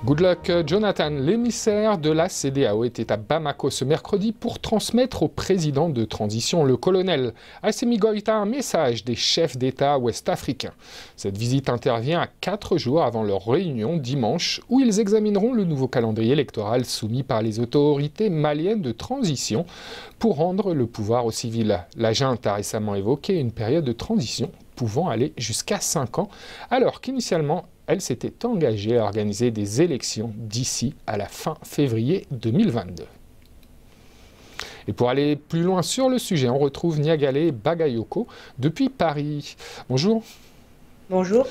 Goodluck Jonathan, l'émissaire de la CEDEAO, était à Bamako ce mercredi pour transmettre au président de transition, le colonel Assimi Goïta, un message des chefs d'État ouest-africains. Cette visite intervient à 4 jours avant leur réunion dimanche, où ils examineront le nouveau calendrier électoral soumis par les autorités maliennes de transition pour rendre le pouvoir aux civils. La junte a récemment évoqué une période de transition pouvant aller jusqu'à 5 ans, alors qu'initialement, elle s'était engagée à organiser des élections d'ici à la fin février 2022. Et pour aller plus loin sur le sujet, on retrouve Niagale Bagayoko depuis Paris. Bonjour. Bonjour.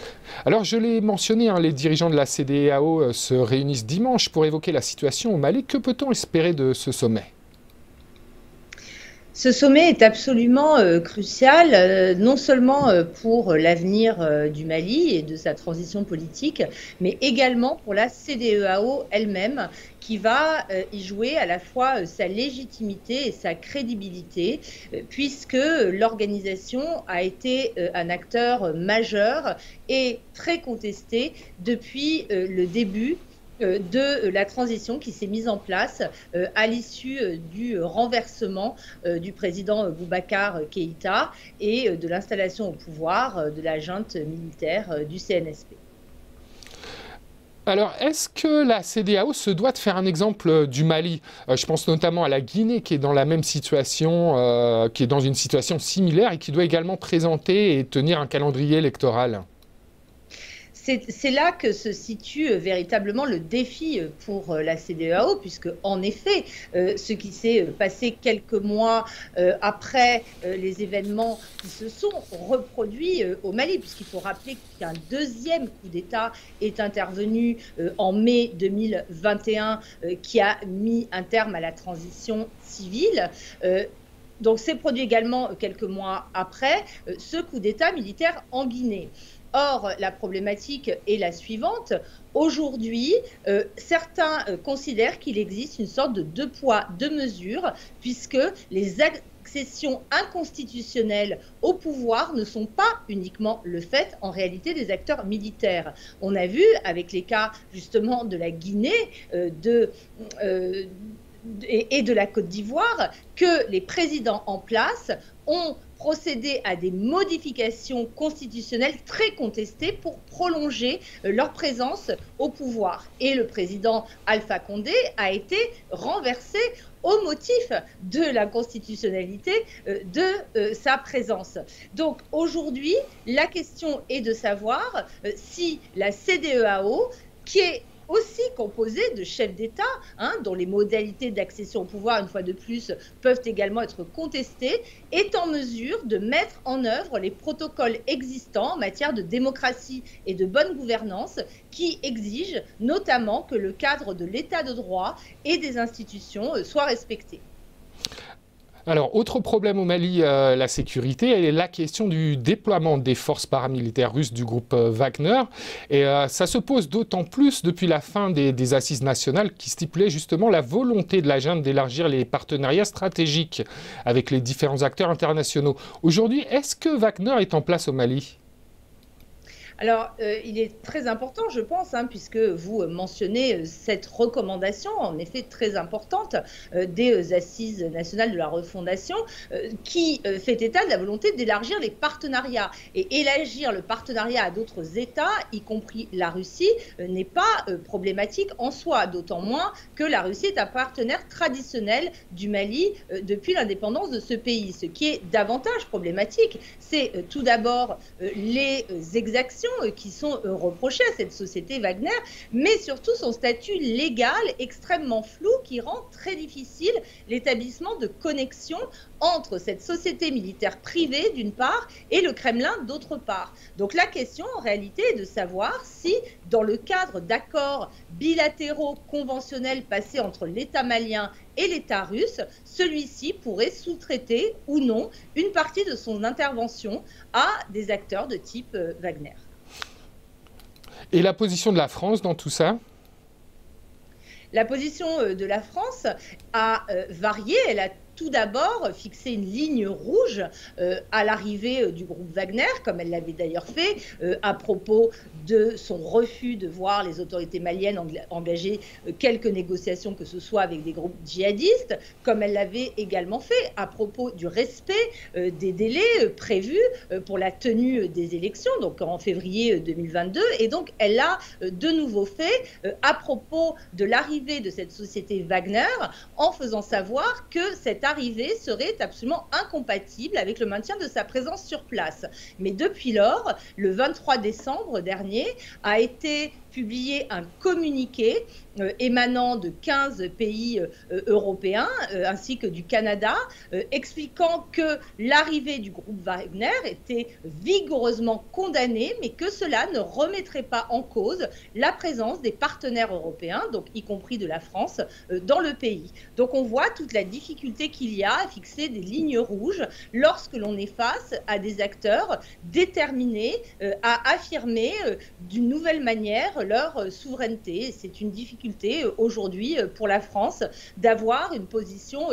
Alors je l'ai mentionné, les dirigeants de la CEDEAO se réunissent dimanche pour évoquer la situation au Mali. Que peut-on espérer de ce sommet ? Ce sommet est absolument crucial, non seulement pour l'avenir du Mali et de sa transition politique, mais également pour la CEDEAO elle-même, qui va y jouer à la fois sa légitimité et sa crédibilité, puisque l'organisation a été un acteur majeur et très contesté depuis le début de la transition qui s'est mise en place à l'issue du renversement du président Boubacar Keïta et de l'installation au pouvoir de la junte militaire du CNSP. Alors, est-ce que la CEDEAO se doit de faire un exemple du Mali ? Je pense notamment à la Guinée qui est dans la même situation, qui est dans une situation similaire et qui doit également présenter et tenir un calendrier électoral. C'est là que se situe véritablement le défi pour la CEDEAO, puisque en effet, ce qui s'est passé quelques mois après les événements qui se sont reproduits au Mali, puisqu'il faut rappeler qu'un deuxième coup d'État est intervenu en mai 2021 qui a mis un terme à la transition civile. Donc c'est produit également quelques mois après ce coup d'État militaire en Guinée. Or, la problématique est la suivante. Aujourd'hui, certains considèrent qu'il existe une sorte de deux poids, deux mesures, puisque les accessions inconstitutionnelles au pouvoir ne sont pas uniquement le fait, en réalité, des acteurs militaires. On a vu, avec les cas justement de la Guinée, et de la Côte d'Ivoire, que les présidents en place ont procédé à des modifications constitutionnelles très contestées pour prolonger leur présence au pouvoir. Et le président Alpha Condé a été renversé au motif de la constitutionnalité de sa présence. Donc aujourd'hui, la question est de savoir si la CEDEAO, qui est aussi composé de chefs d'État, dont les modalités d'accession au pouvoir, une fois de plus, peuvent également être contestées, est en mesure de mettre en œuvre les protocoles existants en matière de démocratie et de bonne gouvernance qui exigent notamment que le cadre de l'état de droit et des institutions soit respecté. Alors, autre problème au Mali, la sécurité, et la question du déploiement des forces paramilitaires russes du groupe Wagner. Et ça se pose d'autant plus depuis la fin des assises nationales qui stipulaient justement la volonté de la junte d'élargir les partenariats stratégiques avec les différents acteurs internationaux. Aujourd'hui, est-ce que Wagner est en place au Mali ? Alors, il est très important, je pense, puisque vous mentionnez cette recommandation, en effet très importante, des Assises nationales de la refondation, qui fait état de la volonté d'élargir les partenariats. Et élargir le partenariat à d'autres États, y compris la Russie, n'est pas problématique en soi, d'autant moins que la Russie est un partenaire traditionnel du Mali depuis l'indépendance de ce pays. Ce qui est davantage problématique, c'est tout d'abord les exactions qui sont reprochées à cette société Wagner, mais surtout son statut légal extrêmement flou qui rend très difficile l'établissement de connexions entre cette société militaire privée d'une part et le Kremlin d'autre part. Donc la question en réalité est de savoir si dans le cadre d'accords bilatéraux conventionnels passés entre l'État malien et l'État russe, celui-ci pourrait sous-traiter ou non une partie de son intervention à des acteurs de type Wagner. Et la position de la France dans tout ça ? La position de la France a varié, elle a tout d'abord fixer une ligne rouge à l'arrivée du groupe Wagner, comme elle l'avait d'ailleurs fait à propos de son refus de voir les autorités maliennes engager quelques négociations, que ce soit avec des groupes djihadistes, comme elle l'avait également fait à propos du respect des délais prévus pour la tenue des élections, donc en février 2022. Et donc, elle a de nouveau fait à propos de l'arrivée de cette société Wagner, en faisant savoir que cette arrivée serait absolument incompatible avec le maintien de sa présence sur place. Mais depuis lors, le 23 décembre dernier, a été publié un communiqué émanant de 15 pays européens ainsi que du Canada, expliquant que l'arrivée du groupe Wagner était vigoureusement condamnée, mais que cela ne remettrait pas en cause la présence des partenaires européens, donc y compris de la France, dans le pays. Donc on voit toute la difficulté qu'il y a à fixer des lignes rouges lorsque l'on est face à des acteurs déterminés à affirmer d'une nouvelle manière leur souveraineté. C'est une difficulté aujourd'hui pour la France d'avoir une position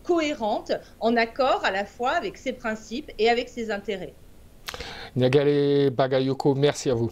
cohérente, en accord à la fois avec ses principes et avec ses intérêts. Niagale Bagayoko, merci à vous.